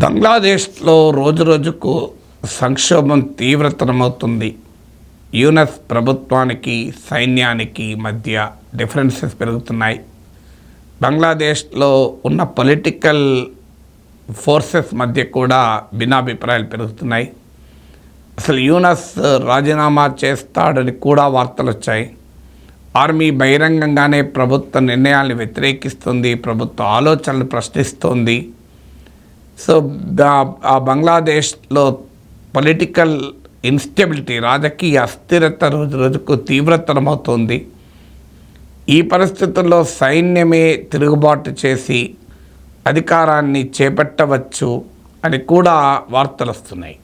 బంగ్లాదేశ్లో రోజురోజుకు సంక్షోభం తీవ్రతరమవుతుంది. యూనస్ ప్రభుత్వానికి సైన్యానికి మధ్య డిఫరెన్సెస్ పెరుగుతున్నాయి. బంగ్లాదేశ్లో ఉన్న పొలిటికల్ ఫోర్సెస్ మధ్య కూడా భిన్నాభిప్రాయాలు పెరుగుతున్నాయి. అసలు యూనస్ రాజీనామా చేస్తాడని కూడా వార్తలు వచ్చాయి. ఆర్మీ బహిరంగంగానే ప్రభుత్వ నిర్ణయాలను వ్యతిరేకిస్తుంది, ప్రభుత్వ ఆలోచనలు ప్రశ్నిస్తోంది. సో ఆ బంగ్లాదేశ్లో పొలిటికల్ ఇన్స్టెబిలిటీ, రాజకీయ అస్థిరత రోజు రోజుకు తీవ్రతరమవుతోంది. ఈ పరిస్థితుల్లో సైన్యమే తిరుగుబాటు చేసి అధికారాన్ని చేపట్టవచ్చు అని కూడా వార్తలు వస్తున్నాయి.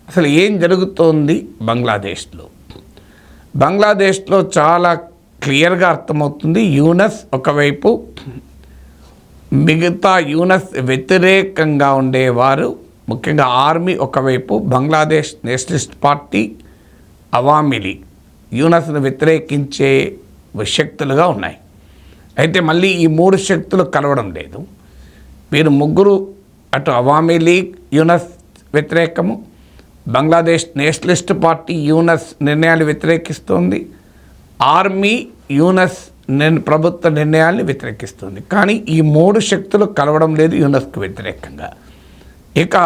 అసలు ఏం జరుగుతోంది బంగ్లాదేశ్లో చాలా క్లియర్గా అర్థమవుతుంది. యూనస్ ఒకవైపు, మిగతా యూనస్ వ్యతిరేకంగా ఉండేవారు ముఖ్యంగా ఆర్మీ ఒకవైపు, Bangladesh nationalist party, Awami League యూనస్ను వ్యతిరేకించే శక్తులుగా ఉన్నాయి. అయితే మళ్ళీ ఈ మూడు శక్తులు కలవడం లేదు. వీరు ముగ్గురు, అటు అవామీ లీగ్ యూనస్ వ్యతిరేకము, బంగ్లాదేశ్ నేషనలిస్ట్ పార్టీ యూనస్ నిర్ణయాలు వ్యతిరేకిస్తుంది, ఆర్మీ యూనస్ ప్రభుత్వ నిర్ణయాల్ని వ్యతిరేకిస్తుంది. కానీ ఈ మూడు శక్తులు కలవడం లేదు యూనస్కు వ్యతిరేకంగా. ఇక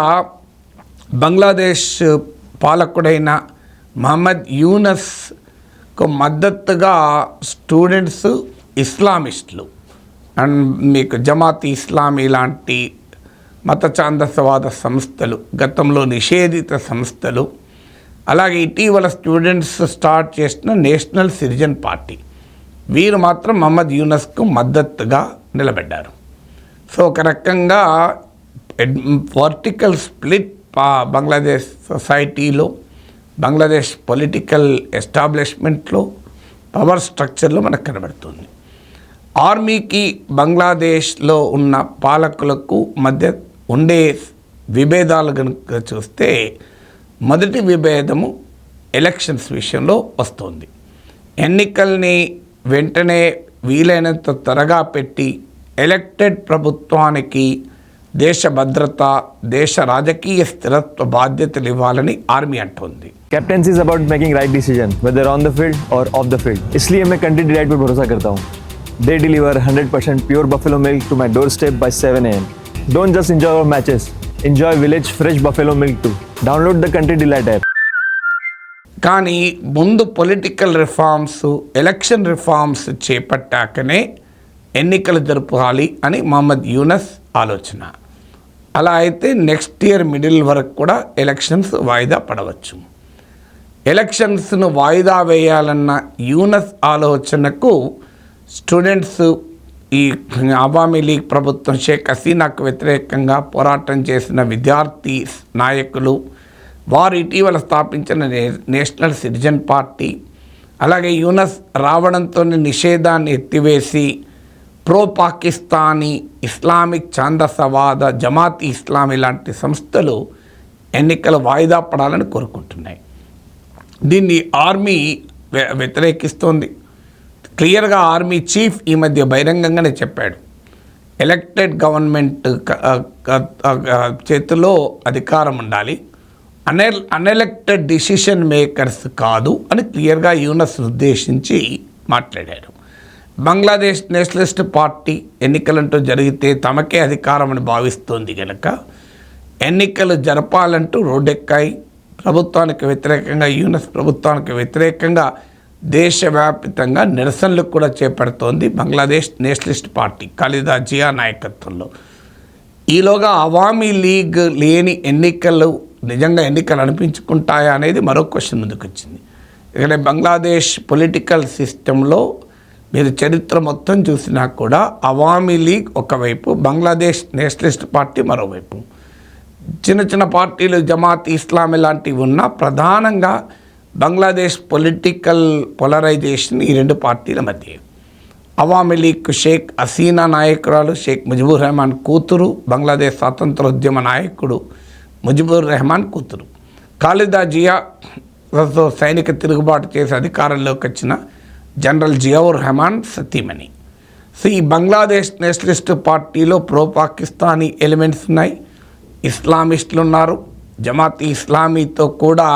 బంగ్లాదేశ్ పాలకుడైన మహమ్మద్ యూనస్కు మద్దతుగా స్టూడెంట్స్, ఇస్లామిస్టులు అండ్ మీకు జమాత్ ఇస్లామీ లాంటి మత ఛాందసవాద సంస్థలు, గతంలో నిషేధిత సంస్థలు, అలాగే ఇటీవల స్టూడెంట్స్ స్టార్ట్ చేసిన నేషనల్ సిటిజన్ పార్టీ, వీరు మాత్రం మహమ్మద్ యూనస్కు మద్దతుగా నిలబడ్డారు. సో ఒక రకంగా వర్టికల్ స్ప్లిట్ బంగ్లాదేశ్ సొసైటీలో, బంగ్లాదేశ్ పొలిటికల్ ఎస్టాబ్లిష్మెంట్లో, పవర్ స్ట్రక్చర్లో మనకు కనబడుతుంది. ఆర్మీకి బంగ్లాదేశ్లో ఉన్న పాలకులకు మధ్య ఉండే విభేదాలు కనుక చూస్తే, మొదటి విభేదము ఎలక్షన్స్ విషయంలో వస్తుంది. ఎన్నికల్ని వెంటనే వీలైనంత త్వరగా పెట్టి ఎలక్టెడ్ ప్రభుత్వానికి దేశ భద్రత, దేశ రాజకీయ స్థిరత్వ బాధ్యతలు ఇవ్వాలని ఆర్మీ అంటుంది. Captaincy is about making right decision whether on the field और ऑफ द फील्ड. इसलिए मैं कंट्री डिलाइट पर भरोसा करता हूँ. They deliver 100% pure buffalo milk to my doorstep by 7 AM. Don't just enjoy our matches. Enjoy village fresh buffalo milk too. Download the Country Delight app. కానీ ముందు political reforms, election reforms చేపట్టాకనే ఎన్నికలు జరపాలి అని మహమ్మద్ యూనస్ ఆలోచన. అలా అయితే నెక్స్ట్ ఇయర్ మిడిల్ వరకు కూడా ఎలక్షన్స్ వాయిదా పడవచ్చు. ఎలక్షన్స్ను వాయిదా వేయాలన్న యూనస్ ఆలోచనకు స్టూడెంట్స్, ఈ అవామీ లీగ్ ప్రభుత్వం, షేక్ హసీనాకు వ్యతిరేకంగా పోరాటం చేసిన విద్యార్థి నాయకులు, వారు ఇటీవల స్థాపించిన నేషనల్ సిటిజన్ పార్టీ, అలాగే యూనస్ రావడంతో నిషేధాన్ని ఎత్తివేసి ప్రో పాకిస్తానీ ఇస్లామిక్ ఛాందసవాద జమాత్ ఇస్లామీ లాంటి సంస్థలు ఎన్నికలు వాయిదా పడాలని కోరుకుంటున్నాయి. దీన్ని ఆర్మీ వ్యతిరేకిస్తోంది. క్లియర్గా ఆర్మీ చీఫ్ ఈ మధ్య బహిరంగంగానే చెప్పాడు, ఎలక్టెడ్ గవర్నమెంట్ చేతిలో అధికారం ఉండాలి, అన్ఎలెక్టెడ్ డిసిషన్ మేకర్స్ కాదు అని క్లియర్గా యూనస్ ఉద్దేశించి మాట్లాడారు. బంగ్లాదేశ్ నేషనలిస్ట్ పార్టీ ఎన్నికలంటూ జరిగితే తమకే అధికారం అని భావిస్తోంది కనుక ఎన్నికలు జరపాలంటూ రోడ్డెక్కాయి. ప్రభుత్వానికి వ్యతిరేకంగా, యూనస్ ప్రభుత్వానికి వ్యతిరేకంగా దేశవ్యాప్తంగా నిరసనలు కూడా చేపడుతోంది బంగ్లాదేశ్ నేషనలిస్ట్ పార్టీ ఖలీదా జియా నాయకత్వంలో. ఈలోగా అవామీ లీగ్ లేని ఎన్నికలు నిజంగా ఎన్నికలు అనిపించుకుంటాయా అనేది మరో క్వశ్చన్ ముందుకు వచ్చింది. ఇక్కడ బంగ్లాదేశ్ పొలిటికల్ సిస్టంలో మీరు చరిత్ర మొత్తం చూసినా కూడా అవామీ లీగ్ ఒకవైపు, బంగ్లాదేశ్ నేషనలిస్ట్ పార్టీ మరోవైపు. చిన్న చిన్న పార్టీలు జమాత్ ఇస్లామీ లాంటివి ఉన్నా ప్రధానంగా బంగ్లాదేశ్ పొలిటికల్ పోలరైజేషన్ ఈ రెండు పార్టీల మధ్య. అవామీ లీగ్ షేక్ హసీనా నాయకురాలు, షేక్ ముజిబుర్ రెహమాన్ కూతురు, బంగ్లాదేశ్ స్వాతంత్రోద్యమ నాయకుడు ముజిబుర్ రెహమాన్ కూతురు, ఖలీదా జియాతో సైనిక తిరుగుబాటు చేసి అధికారంలోకి వచ్చిన జనరల్ జియావుర్ రెహమాన్ సతీమణి. సో ఈ బంగ్లాదేశ్ నేషనలిస్ట్ పార్టీలో ప్రో పాకిస్తానీ ఎలిమెంట్స్ ఉన్నాయి, ఇస్లామిస్టులు ఉన్నారు. జమాత్ ఇస్లామీతో కూడా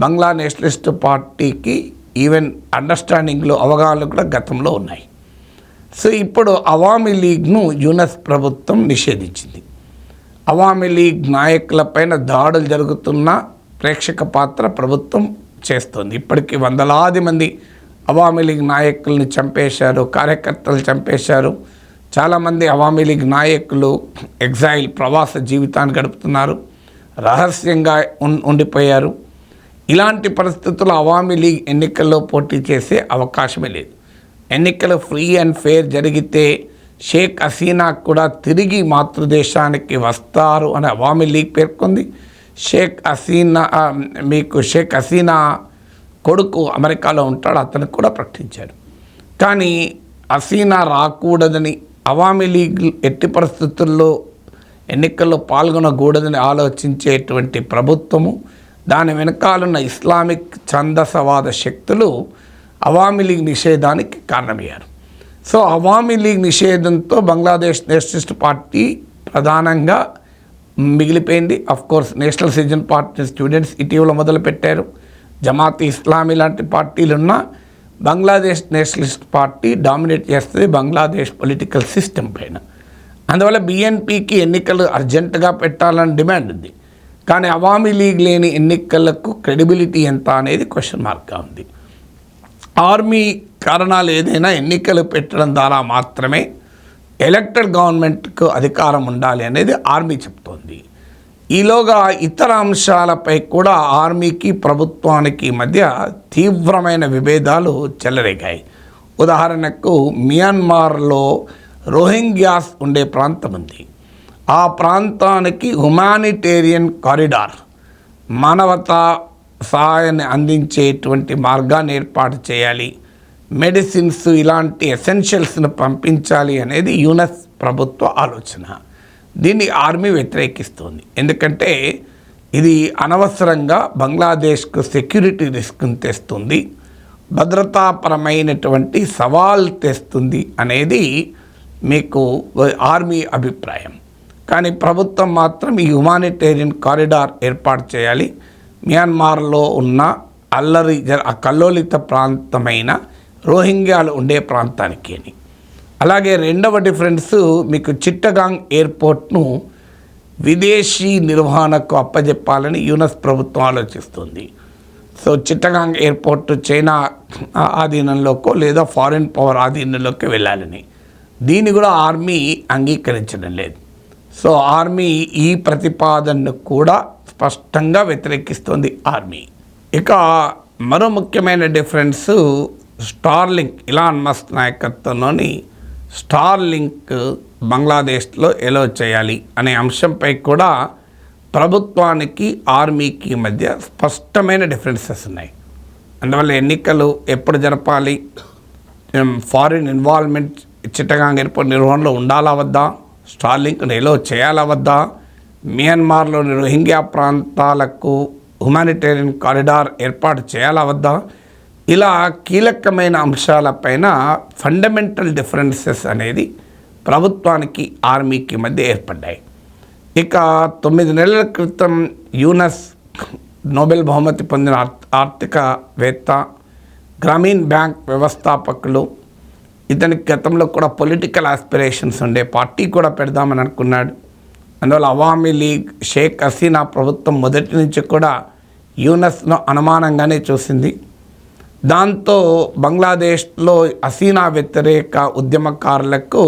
బంగ్లా నేషనలిస్ట్ పార్టీకి ఈవెన్ అండర్స్టాండింగ్లో అవగాహనలు కూడా గతంలో ఉన్నాయి. సో ఇప్పుడు అవామీ లీగ్ను యూనస్ ప్రభుత్వం నిషేధించింది. అవామీ లీగ్ నాయకులపైన దాడులు జరుగుతున్న ప్రేక్షక పాత్ర ప్రభుత్వం చేస్తుంది. ఇప్పటికీ వందలాది మంది అవామీ లీగ్ నాయకుల్ని చంపేశారు, కార్యకర్తలు చంపేశారు. చాలామంది అవామీ లీగ్ నాయకులు ఎగ్జైల్ ప్రవాస జీవితాన్ని గడుపుతున్నారు, రహస్యంగా ఉండిపోయారు. ఇలాంటి పరిస్థితుల్లో అవామీ లీగ్ ఎన్నికల్లో పోటీ చేసే అవకాశమే లేదు. ఎన్నికలు ఫ్రీ అండ్ ఫెయిర్ జరిగితే షేక్ హసీనా కూడా తిరిగి మాతృదేశానికి వస్తారు అని అవామీ లీగ్ పేర్కొంది. షేక్ హసీనా కొడుకు అమెరికాలో ఉంటాడు, అతను కూడా ప్రకటించాడు. కానీ హసీనా రాకూడదని అవామీ లీగ్ ఎట్టి పరిస్థితుల్లో ఎన్నికల్లో పాల్గొనకూడదని ఆలోచించేటువంటి ప్రభుత్వము, దాని వెనకాలన్న ఇస్లామిక్ ఛందసవాద శక్తులు అవామీ లీగ్ నిషేధానికి కారణమయ్యారు. సో అవామీ లీగ్ నిషేధంతో బంగ్లాదేశ్ నేషనలిస్ట్ పార్టీ ప్రధానంగా మిగిలిపోయింది. Of course national citizen party students ఇటీవల మొదలుపెట్టారు. జమాత్ ఇస్లామీ లాంటి పార్టీలున్న బంగ్లాదేశ్ నేషనలిస్ట్ పార్టీ డామినేట్ చేస్తుంది బంగ్లాదేశ్ పొలిటికల్ సిస్టమ్ పైన. అందువల్ల బిఎన్పికి ఎన్నికలు అర్జెంటుగా పెట్టాలని డిమాండ్ ఉంది. కానీ అవామీ లీగ్ లేని ఎన్నికలకు క్రెడిబిలిటీ ఎంత అనేది క్వశ్చన్ మార్క్గా ఉంది. ఆర్మీ కారణాలు ఏదైనా ఎన్నికలు పెట్టడం ద్వారా మాత్రమే ఎలక్టెడ్ గవర్నమెంట్కు అధికారం ఉండాలి అనేది ఆర్మీ చెప్తోంది. ఈలోగా ఇతర అంశాలపై కూడా ఆర్మీకి ప్రభుత్వానికి మధ్య తీవ్రమైన విభేదాలు చెలరేగాయి. ఉదాహరణకు మియన్మార్లో రోహింగ్యాస్ ఉండే ప్రాంతం ఉంది. ఆ ప్రాంతానికి హ్యుమానిటేరియన్ కారిడార్, మానవతా సహాయాన్ని అందించేటువంటి మార్గాన్ని ఏర్పాటు చేయాలి, మెడిసిన్స్ ఇలాంటి ఎసెన్షియల్స్ను పంపించాలి అనేది యూనస్ ప్రభుత్వ ఆలోచన. దీన్ని ఆర్మీ వ్యతిరేకిస్తుంది. ఎందుకంటే ఇది అనవసరంగా బంగ్లాదేశ్కు సెక్యూరిటీ రిస్క్ను తెస్తుంది, భద్రతాపరమైనటువంటి సవాల్ తెస్తుంది అనేది మీకు ఆర్మీ అభిప్రాయం. కానీ ప్రభుత్వం మాత్రం ఈ హ్యుమానిటేరియన్ కారిడార్ ఏర్పాటు చేయాలి, మియన్మార్లో ఉన్న కల్లోలిత ప్రాంతమైన రోహింగ్యాలు ఉండే ప్రాంతానికి అని. అలాగే రెండవ డిఫరెన్స్, మీకు చిట్టగాంగ్ ఎయిర్పోర్ట్ను విదేశీ నిర్వహణకు అప్పజెప్పాలని యూనస్ ప్రభుత్వం ఆలోచిస్తుంది. సో చిట్టగాంగ్ ఎయిర్పోర్ట్ చైనా ఆధీనంలోకో లేదా ఫారిన్ పవర్ ఆధీనంలోకి వెళ్ళాలని, దీన్ని కూడా ఆర్మీ అంగీకరించడం లేదు. సో ఆర్మీ ఈ ప్రతిపాదనను కూడా స్పష్టంగా వ్యతిరేకిస్తుంది ఆర్మీ. ఇక మరో ముఖ్యమైన డిఫరెన్స్, స్టార్లింక్, ఇలాన్ మస్క్ నాయకత్వంలోని స్టార్లింక్ బంగ్లాదేశ్లో ఎలో చేయాలి అనే అంశంపై కూడా ప్రభుత్వానికి ఆర్మీకి మధ్య స్పష్టమైన డిఫరెన్సెస్ ఉన్నాయి. అందువల్ల ఎన్నికలు ఎప్పుడు జరపాలి, ఫారిన్ ఇన్వాల్వ్మెంట్ చిట్టగాంగ్ ఎయిర్పోర్ట్ నిర్వహణలో ఉండాలా వద్దా, స్టార్లింక్ను ఎలో చేయాలా వద్దా, మియన్మార్లోని రోహింగ్యా ప్రాంతాలకు హ్యుమానిటేరియన్ కారిడార్ ఏర్పాటు చేయాలా వద్దా, ఇలా కీలకమైన అంశాలపైన ఫండమెంటల్ డిఫరెన్సెస్ అనేది ప్రభుత్వానికి ఆర్మీకి మధ్య ఏర్పడ్డాయి. ఇక 9 నెలల క్రితం యూనస్ నోబెల్ బహుమతి పొందిన ఆర్థికవేత్త, గ్రామీణ్ బ్యాంక్ వ్యవస్థాపకులు, ఇతనికి గతంలో కూడా పొలిటికల్ ఆస్పిరేషన్స్ ఉండే పార్టీ కూడా పెడదామని అనుకున్నాడు. అందువల్ల అవామీ లీగ్, షేక్ హసీనా ప్రభుత్వం మొదటి నుంచి కూడా యూనస్ను అనుమానంగానే చూసింది. దాంతో బంగ్లాదేశ్లో హసీనా వ్యతిరేక ఉద్యమకారులకు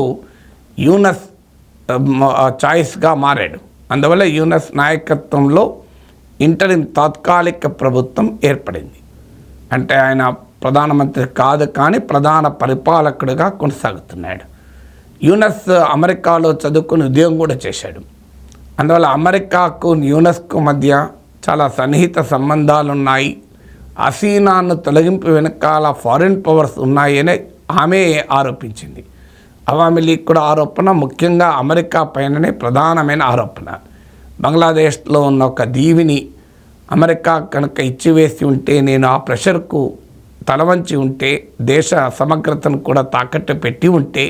యూనస్ చాయిస్గా మారాడు. అందువల్ల యూనస్ నాయకత్వంలో ఇంటరిమ్ తాత్కాలిక ప్రభుత్వం ఏర్పడింది. అంటే ఆయన ప్రధానమంత్రి కాదు, కానీ ప్రధాన పరిపాలకుడిగా కొనసాగుతున్నాడు. యూనస్ అమెరికాలో చదువుకుని ఉద్యోగం కూడా చేశాడు. అందువల్ల అమెరికాకు యూనస్కు మధ్య చాలా సన్నిహిత సంబంధాలు ఉన్నాయి. హసీనాను తొలగింపు వెనకాల ఫారిన్ పవర్స్ ఉన్నాయని ఆమె ఆరోపించింది. అవామీ లీగ్ కూడా ఆరోపణ, ముఖ్యంగా అమెరికా పైననే ప్రధానమైన ఆరోపణ. బంగ్లాదేశ్లో ఉన్న ఒక దీవిని అమెరికా కనుక ఇచ్చివేసి ఉంటే, నేను ఆ ప్రెషర్కు తలవంచి ఉంటే, దేశ సమగ్రతను కూడా తాకట్టు పెట్టి ఉంటే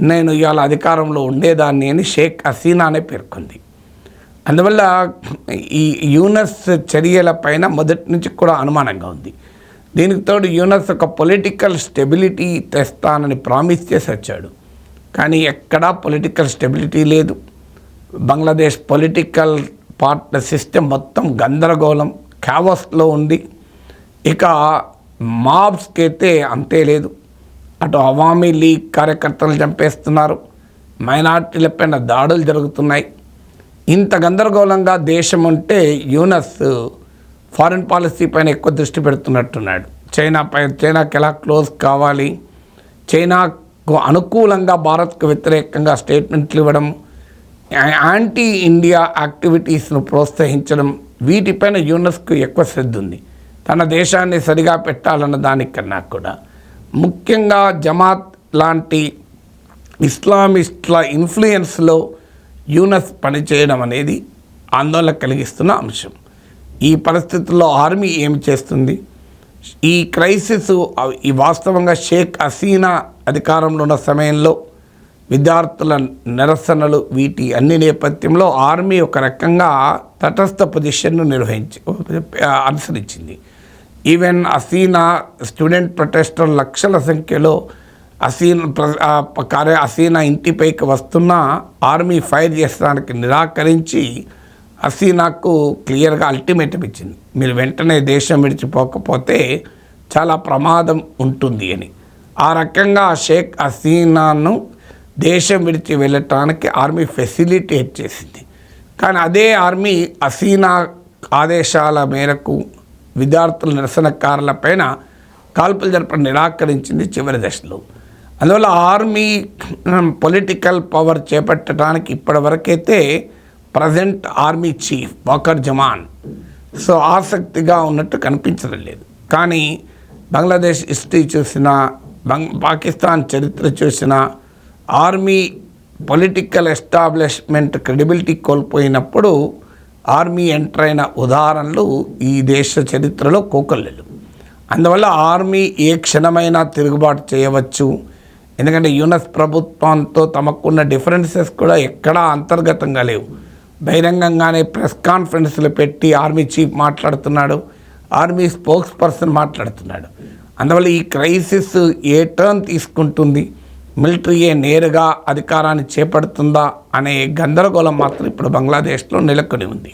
నేను ఇవాళ అధికారంలో ఉండేదాన్ని అని షేక్ హసీనానే పేర్కొంది. అందువల్ల ఈ యూనస్ చర్యల పైన మొదటి నుంచి కూడా అనుమానంగా ఉంది. దీనికి తోడు యూనస్ ఒక పొలిటికల్ స్టెబిలిటీ తెస్తానని ప్రామిస్ చేసి వచ్చాడు, కానీ ఎక్కడా పొలిటికల్ స్టెబిలిటీ లేదు. బంగ్లాదేశ్ పొలిటికల్ సిస్టమ్ మొత్తం గందరగోళం, క్యావస్లో ఉంది. ఇక మాబ్స్కి అయితే అంతే లేదు. అటు అవామీ లీగ్ కార్యకర్తలు చంపేస్తున్నారు, మైనార్టీలపైన దాడులు జరుగుతున్నాయి. ఇంత గందరగోళంగా దేశం ఉంటే యూనస్ ఫారిన్ పాలసీ పైన ఎక్కువ దృష్టి పెడుతున్నట్టున్నాడు. చైనాకి ఎలా క్లోజ్ కావాలి, చైనాకు అనుకూలంగా భారత్కు వ్యతిరేకంగా స్టేట్మెంట్లు ఇవ్వడం, యాంటీ ఇండియా యాక్టివిటీస్ను ప్రోత్సహించడం, వీటిపైన యూనస్కు ఎక్కువ శ్రద్ధ ఉంది. తన దేశాన్ని సరిగా పెట్టాలన్న దానికన్నా కూడా ముఖ్యంగా జమాత్ లాంటి ఇస్లామిస్ట్ల ఇన్ఫ్లుయెన్స్లో యూనస్ పనిచేయడం అనేది ఆందోళన కలిగిస్తున్న అంశం. ఈ పరిస్థితుల్లో ఆర్మీ ఏమి చేస్తుంది? ఈ క్రైసిస్ ఈ వాస్తవంగా షేక్ హసీనా అధికారంలో ఉన్న సమయంలో విద్యార్థుల నిరసనలు, వీటి అన్ని నేపథ్యంలో ఆర్మీ ఒక రకంగా తటస్థ పొజిషన్ను అనుసరించింది. ఈవెన్ హసీనా స్టూడెంట్ ప్రొటెస్టర్ లక్షల సంఖ్యలో హసీనా ఇంటిపైకి వస్తున్నా ఆర్మీ ఫైర్ చేసడానికి నిరాకరించి హసీనాకు క్లియర్గా అల్టిమేటం ఇచ్చింది, మీరు వెంటనే దేశం విడిచిపోకపోతే చాలా ప్రమాదం ఉంటుంది అని. ఆ రకంగా షేక్ హసీనాను దేశం విడిచి వెళ్ళటానికి ఆర్మీ ఫెసిలిటేట్ చేసింది. కానీ అదే ఆర్మీ హసీనా ఆదేశాల మేరకు విద్యార్థుల నిరసనకారులపైన కాల్పులు జరపడం నిరాకరించింది చివరి దశలో. అందువల్ల ఆర్మీ పొలిటికల్ పవర్ చేపట్టడానికి ఇప్పటివరకైతే ప్రజెంట్ ఆర్మీ చీఫ్ వకర్ జమాన్ ఆసక్తిగా ఉన్నట్టు కనిపించడం లేదు. కానీ బంగ్లాదేశ్ హిస్టరీ చూసినా, పాకిస్తాన్ చరిత్ర చూసినా, ఆర్మీ పొలిటికల్ ఎస్టాబ్లిష్మెంట్ క్రెడిబిలిటీ కోల్పోయినప్పుడు ఆర్మీ ఎంటర్ అయిన ఉదాహరణలు ఈ దేశ చరిత్రలో కోకొల్లలు. అందువల్ల ఆర్మీ ఏ క్షణమైనా తిరుగుబాటు చేయవచ్చు. ఎందుకంటే యూనస్ ప్రభుత్వంతో తమకున్న డిఫరెన్సెస్ కూడా ఎక్కడా అంతర్గతంగా లేవు. బహిరంగంగానే ప్రెస్ కాన్ఫరెన్స్లు పెట్టి ఆర్మీ చీఫ్ మాట్లాడుతున్నాడు, ఆర్మీ స్పోక్స్ పర్సన్ మాట్లాడుతున్నాడు. అందువల్ల ఈ క్రైసిస్ ఏ టర్న్ తీసుకుంటుంది, మిలిటరీయే నేరుగా అధికారాన్ని చేపడుతుందా అనే గందరగోళం మాత్రం ఇప్పుడు బంగ్లాదేశ్లో నెలకొని ఉంది.